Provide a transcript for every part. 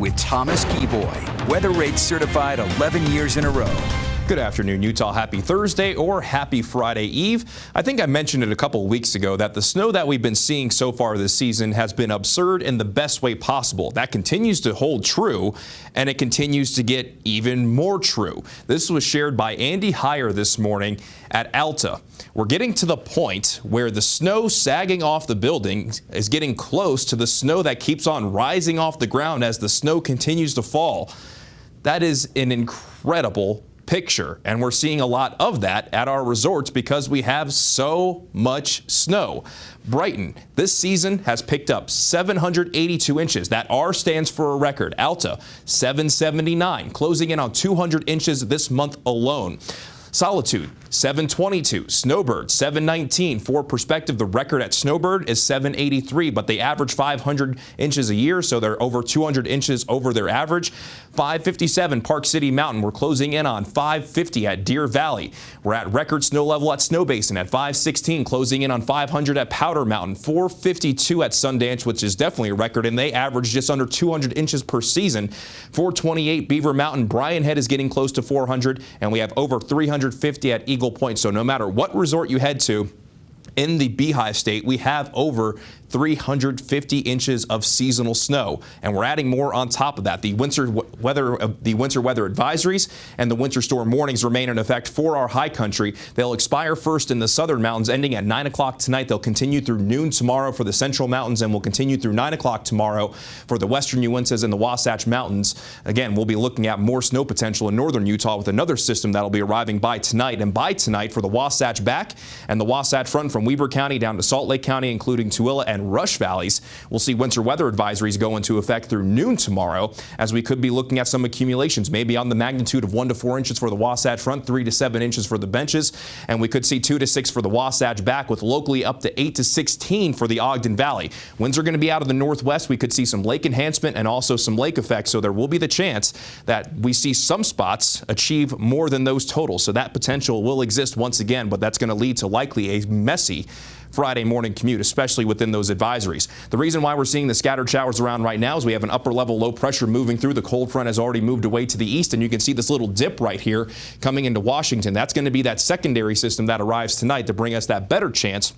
with Thomas Geboy, weather rates certified 11 years in a row. Good afternoon, Utah. Happy Thursday or happy Friday Eve. I think I mentioned it a couple of weeks ago that the snow that we've been seeing so far this season has been absurd in the best way possible. That continues to hold true, and it continues to get even more true. This was shared by Andy Heyer this morning at Alta. We're getting to the point where the snow sagging off the building is getting close to the snow that keeps on rising off the ground as the snow continues to fall. That is an incredible picture, and we're seeing a lot of that at our resorts because we have so much snow. Brighton this season has picked up 782 inches. That R stands for a record. Alta 779, closing in on 200 inches this month alone. Solitude 722, Snowbird 719. For perspective, the record at Snowbird is 783, but they average 500 inches a year, so they're over 200 inches over their average. 557, Park City Mountain. We're closing in on 550 at Deer Valley. We're at record snow level at Snow Basin at 516, closing in on 500 at Powder Mountain. 452 at Sundance, which is definitely a record, and they average just under 200 inches per season. 428 Beaver Mountain. Bryan Head is getting close to 400, and we have over 350 at Eagle Point. So no matter what resort you head to in the Beehive State, we have over 350 inches of seasonal snow, and we're adding more on top of that. The winter weather advisories and the winter storm warnings remain in effect for our high country. They'll expire first in the southern mountains, ending at 9 o'clock tonight. They'll continue through noon tomorrow for the central mountains, and will continue through 9 o'clock tomorrow for the western Uintas and the Wasatch Mountains. Again, we'll be looking at more snow potential in northern Utah with another system that'll be arriving by tonight. And by tonight, for the Wasatch back and the Wasatch front from Weber County down to Salt Lake County, including Tooele and Rush Valleys, we'll see winter weather advisories go into effect through noon tomorrow, as we could be looking at some accumulations, maybe on the magnitude of 1 to 4 inches for the Wasatch front, 3 to 7 inches for the benches, and we could see 2 to 6 for the Wasatch back, with locally up to 8 to 16 for the Ogden Valley. Winds are going to be out of the northwest. We could see some lake enhancement and also some lake effects, so there will be the chance that we see some spots achieve more than those totals. So that potential will exist once again, but that's going to lead to likely a messy Friday morning commute, especially within those advisories. The reason why we're seeing the scattered showers around right now is we have an upper level low pressure moving through. The cold front has already moved away to the east, and you can see this little dip right here coming into Washington. That's going to be that secondary system that arrives tonight to bring us that better chance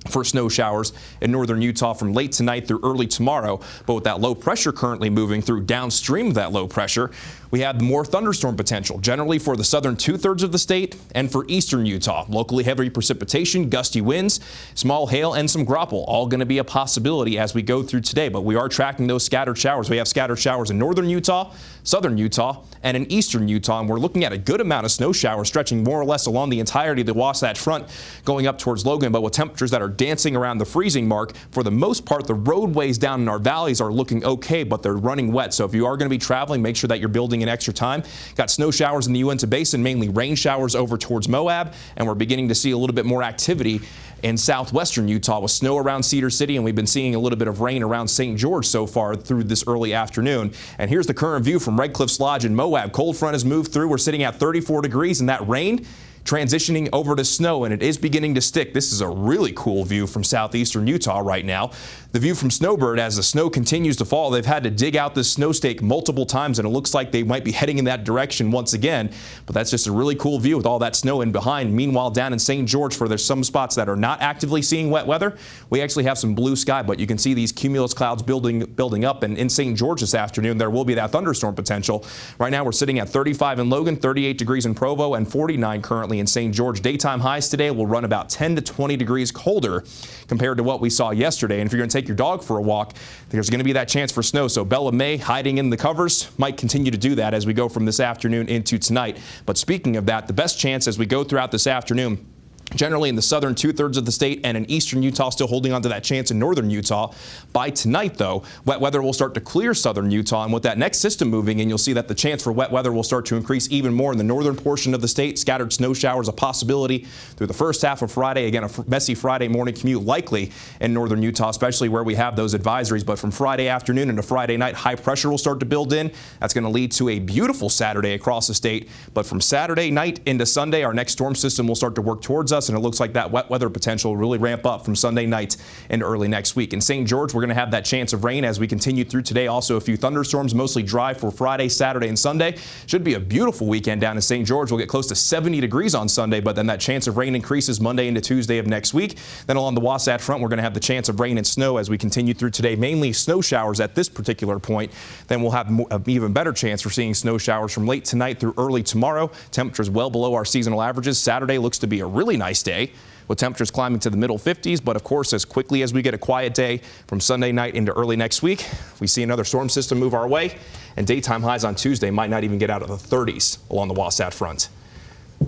for snow showers in northern Utah from late tonight through early tomorrow. But with that low pressure currently moving through downstream of that low pressure, we have more thunderstorm potential, generally for the southern 2/3 of the state and for eastern Utah. Locally heavy precipitation, gusty winds, small hail, and some graupel, all going to be a possibility as we go through today. But we are tracking those scattered showers. We have scattered showers in northern Utah, southern Utah, and in eastern Utah. And we're looking at a good amount of snow showers stretching more or less along the entirety of the Wasatch front going up towards Logan, but with temperatures that are dancing around the freezing mark. For the most part, the roadways down in our valleys are looking okay, but they're running wet. So if you are going to be traveling, make sure that you're building in extra time. Got snow showers in the Uinta Basin, mainly rain showers over towards Moab, and we're beginning to see a little bit more activity in southwestern Utah with snow around Cedar City, and we've been seeing a little bit of rain around St. George so far through this early afternoon. And here's the current view from Red Cliffs Lodge in Moab. Cold front has moved through. We're sitting at 34 degrees, and that rain transitioning over to snow, and it is beginning to stick. This is a really cool view from southeastern Utah right now. The view from Snowbird, as the snow continues to fall, they've had to dig out this snow stake multiple times, and it looks like they might be heading in that direction once again. But that's just a really cool view with all that snow in behind. Meanwhile, down in St. George, for there's some spots that are not actively seeing wet weather, we actually have some blue sky, but you can see these cumulus clouds building up. And in St. George this afternoon, there will be that thunderstorm potential. Right now, we're sitting at 35 in Logan, 38 degrees in Provo, and 49 currently in St. George. Daytime highs today will run about 10 to 20 degrees colder compared to what we saw yesterday. And if you're going to take your dog for a walk, there's going to be that chance for snow. So Bella May, hiding in the covers, might continue to do that as we go from this afternoon into tonight. But speaking of that, the best chance as we go throughout this afternoon, generally in the southern 2/3 of the state and in eastern Utah, still holding on to that chance in northern Utah. By tonight, though, wet weather will start to clear southern Utah, and with that next system moving in, you'll see that the chance for wet weather will start to increase even more in the northern portion of the state. Scattered snow showers a possibility through the first half of Friday. Again, a messy Friday morning commute likely in northern Utah, especially where we have those advisories. But from Friday afternoon into Friday night, high pressure will start to build in. That's going to lead to a beautiful Saturday across the state. But from Saturday night into Sunday, our next storm system will start to work towards us. us, and it looks like that wet weather potential will really ramp up from Sunday night into early next week. In St. George, we're going to have that chance of rain as we continue through today. Also, a few thunderstorms, mostly dry for Friday, Saturday, and Sunday. Should be a beautiful weekend down in St. George. We'll get close to 70 degrees on Sunday, but then that chance of rain increases Monday into Tuesday of next week. Then along the Wasatch Front, we're going to have the chance of rain and snow as we continue through today, mainly snow showers at this particular point. Then we'll have an even better chance for seeing snow showers from late tonight through early tomorrow. Temperatures well below our seasonal averages. Saturday looks to be a really nice day with temperatures climbing to the middle 50s. But of course, as quickly as we get a quiet day from Sunday night into early next week, we see another storm system move our way, and daytime highs on Tuesday might not even get out of the 30s along the Wasatch Front.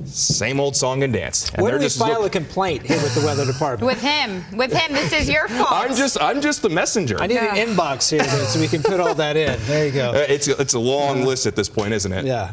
Same old song and dance. And when do we file a complaint here with the weather department? With him, this is your fault. I'm just the messenger. I need an inbox here so we can put all that in. There you go. It's a long list at this point, isn't it? Yeah.